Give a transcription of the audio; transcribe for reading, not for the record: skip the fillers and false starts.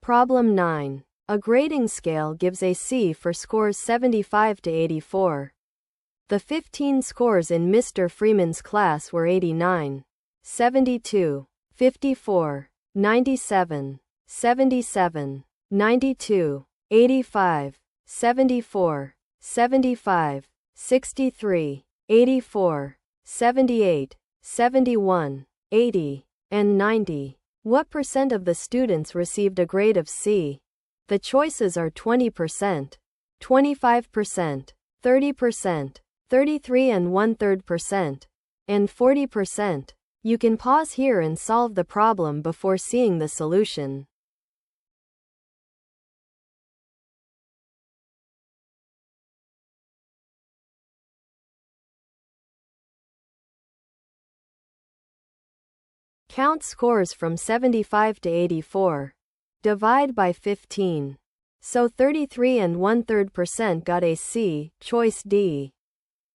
Problem 9. A grading scale gives a C for scores 75 to 84. The 15 scores in Mr. Freeman's class were 89, 72, 54, 97, 77, 92, 85, 74, 75, 63, 84, 78, 71, 80, and 90. What percent of the students received a grade of C? The choices are 20%, 25%, 30%, 33 and 1/3%, and 40%. You can pause here and solve the problem before seeing the solution. Count scores from 75 to 84. Divide by 15. So 33 and 1/3% got a C, choice D.